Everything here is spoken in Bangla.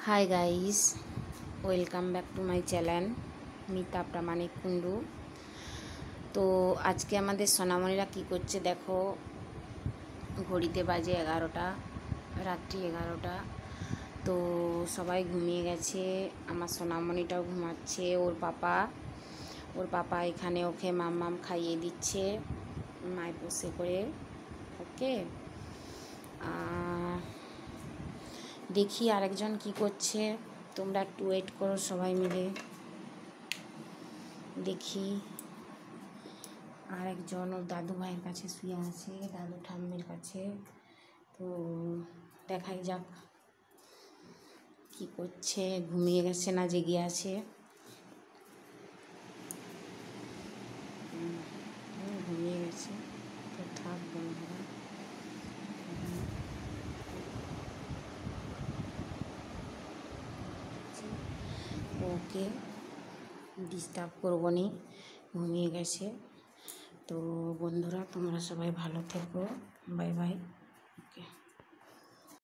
High guys, welcome back to my channel Mita Pramanik Kundu. তো আজকে আমাদের সোনামণিরা কী করছে দেখো। ঘড়িতে বাজে 11টা, রাত্রি 11টা। তো সবাই ঘুমিয়ে গেছে, আমার সোনামণিটাও ঘুমাচ্ছে। ওর পাপা এখানে ওকে মাম খাইয়ে দিচ্ছে মায় বসে করে। ওকে, দেখি আরেকজন কি করছে, তোমরা একটু ওয়েট করো সবাই মিলে। দেখি আরেকজন ওর দাদু ভাইয়ের কাছে শুয়ে আছে, দাদু ঠাম্মির কাছে। তো দেখাই যাক কি করছে, ঘুমিয়ে গেছে না জেগে আছে। ঘুমিয়ে গেছে তো থাক বন্ধুরা, ওকে ডিস্টার্ব করবো নি, ঘুমিয়ে গেছে। তো বন্ধুরা তোমরা সবাই ভালো থেকো, বাই বাই।